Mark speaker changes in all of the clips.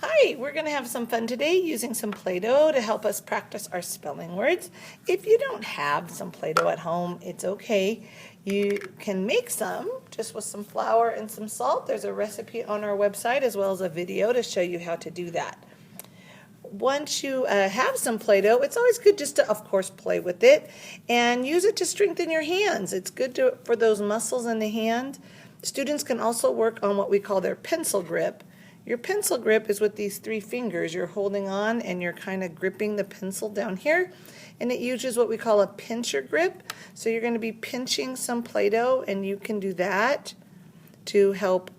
Speaker 1: Hi, we're going to have some fun today using some Play-Doh to help us practice our spelling words. If you don't have some Play-Doh at home, it's okay. You can make some just with some flour and some salt. There's a recipe on our website as well as a video to show you how to do that. Once you have some Play-Doh, it's always good just to, of course, play with it and use it to strengthen your hands. It's good for those muscles in the hand. Students can also work on what we call their pencil grip. Your pencil grip is with these three fingers. You're holding on and you're kind of gripping the pencil down here, and it uses what we call a pincher grip. So you're going to be pinching some Play-Doh, and you can do that to help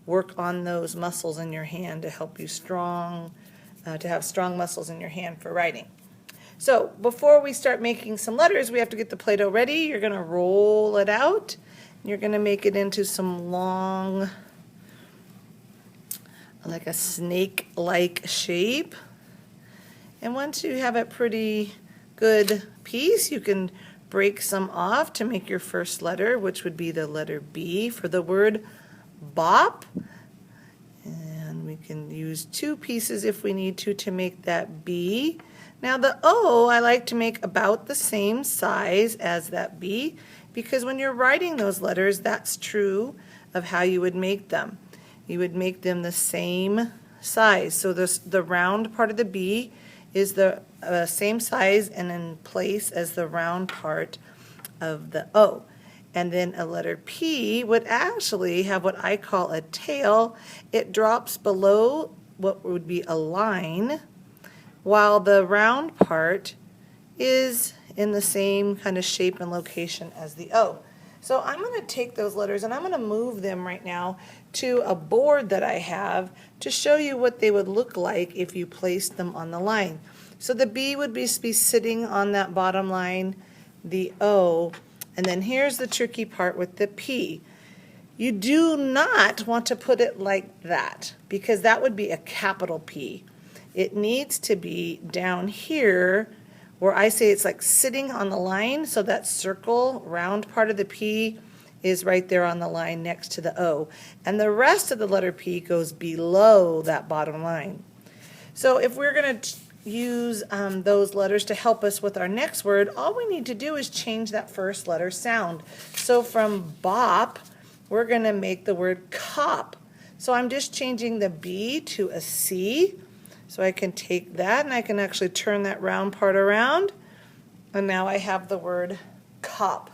Speaker 1: work on those muscles in your hand to help you to have strong muscles in your hand for writing. So before we start making some letters, we have to get the Play-Doh ready. You're going to roll it out. You're going to make it into some long, like a snake-like shape. And once you have a pretty good piece, you can break some off to make your first letter, which would be the letter B for the word bop. And we can use two pieces if we need to make that B. Now the O I like to make about the same size as that B, because when you're writing those letters, that's true of how you would make them. You would make them the same size. So the round part of the B is the same size and in place as the round part of the O. And then a letter P would actually have what I call a tail. It drops below what would be a line, while the round part is in the same kind of shape and location as the O. So I'm going to take those letters and I'm going to move them right now to a board that I have to show you what they would look like if you placed them on the line. So the B would be sitting on that bottom line, the O, and then here's the tricky part with the P. You do not want to put it like that, because that would be a capital P. It needs to be down here where I say it's like sitting on the line, so that circle, round part of the P is right there on the line next to the O. And the rest of the letter P goes below that bottom line. So if we're going to use those letters to help us with our next word, all we need to do is change that first letter sound. So from bop, we're going to make the word cop. So I'm just changing the B to a C. So I can take that and I can actually turn that round part around, and now I have the word cop.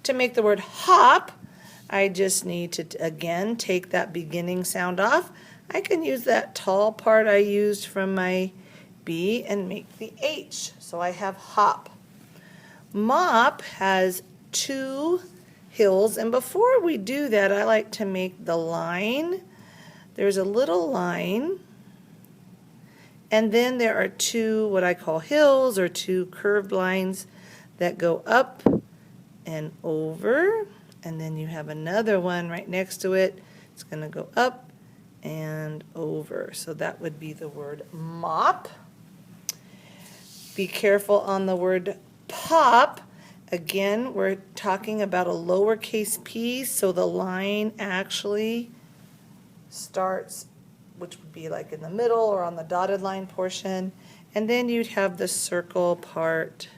Speaker 1: To make the word hop, I just need to again take that beginning sound off. I can use that tall part I used from my B and make the H. So I have hop. Mop has two hills, and before we do that, I like to make the line. There's a little line, and then there are two what I call hills, or two curved lines that go up and over, and then you have another one right next to it. It's going to go up and over. So that would be the word mop. Be careful on the word pop. Again, we're talking about a lowercase p, so the line actually starts, which would be like in the middle or on the dotted line portion, and then you'd have the circle part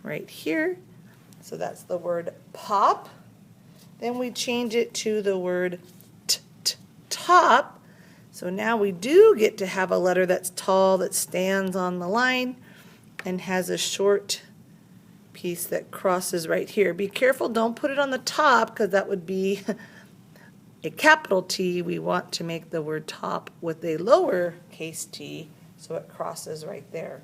Speaker 1: right here. So that's the word pop. Then we change it to the word top. So now we do get to have a letter that's tall, that stands on the line and has a short piece that crosses right here. Be careful, don't put it on the top, because that would be a capital T. We want to make the word top with a lowercase t, so it crosses right there.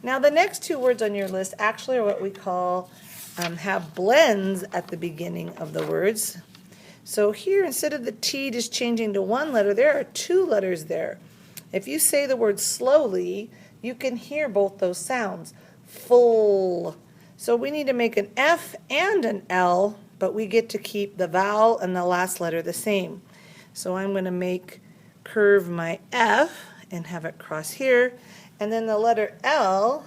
Speaker 1: Now the next two words on your list actually are what we call have blends at the beginning of the words. So here, instead of the T just changing to one letter, there are two letters there. If you say the word slowly, you can hear both those sounds. Full. So we need to make an F and an L, but we get to keep the vowel and the last letter the same. So I'm going to curve my F and have it cross here, and then the letter L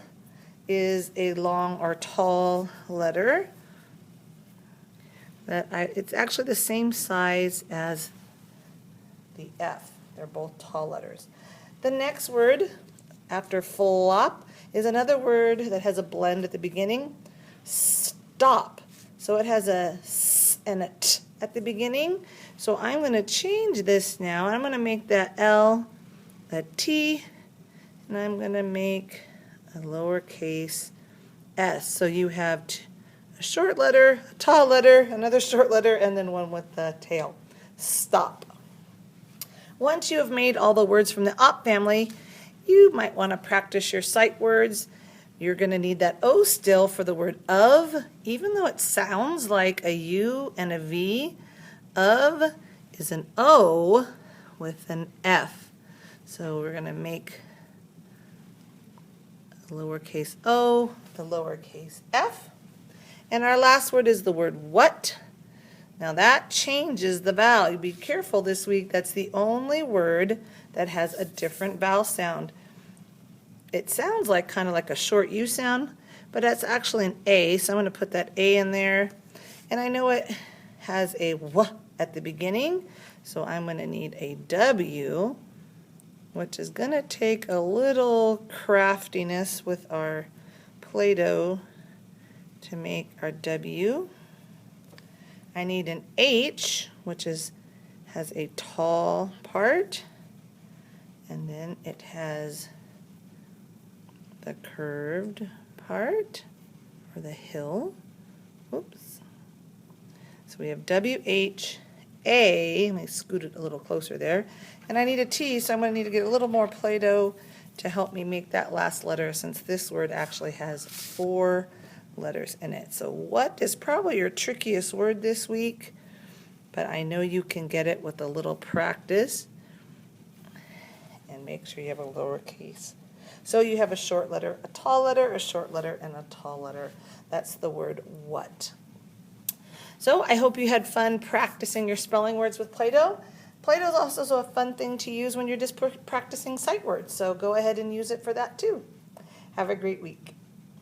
Speaker 1: is a long or tall letter. It's actually the same size as the F. They're both tall letters. The next word after flop is another word that has a blend at the beginning. Stop. So it has a S and a T at the beginning. So I'm going to change this now. I'm going to make that L a T, and I'm going to make a lowercase s. So you have a short letter, a tall letter, another short letter, and then one with the tail. Stop. Once you have made all the words from the op family, you might want to practice your sight words. You're going to need that O still for the word of, even though it sounds like a U and a V. Of is an O with an F. So we're going to make a lowercase o, the lowercase f. And our last word is the word what. Now that changes the vowel. Be careful this week. That's the only word that has a different vowel sound. It sounds like kind of like a short U sound, but that's actually an A. So I'm going to put that A in there. And I know it has a W at the beginning, so I'm going to need a W, which is going to take a little craftiness with our Play-Doh to make our W. I need an H, which has a tall part, and then it has the curved part, or the hill. Oops. So we have W-H-A. Let me scoot it a little closer there. And I need a T, so I'm going to need to get a little more Play-Doh to help me make that last letter, since this word actually has 4 letters in it. So what is probably your trickiest word this week, but I know you can get it with a little practice. And make sure you have a lowercase. So you have a short letter, a tall letter, a short letter, and a tall letter. That's the word what. So I hope you had fun practicing your spelling words with Play-Doh. Play-Doh is also a fun thing to use when you're just practicing sight words, so go ahead and use it for that too. Have a great week.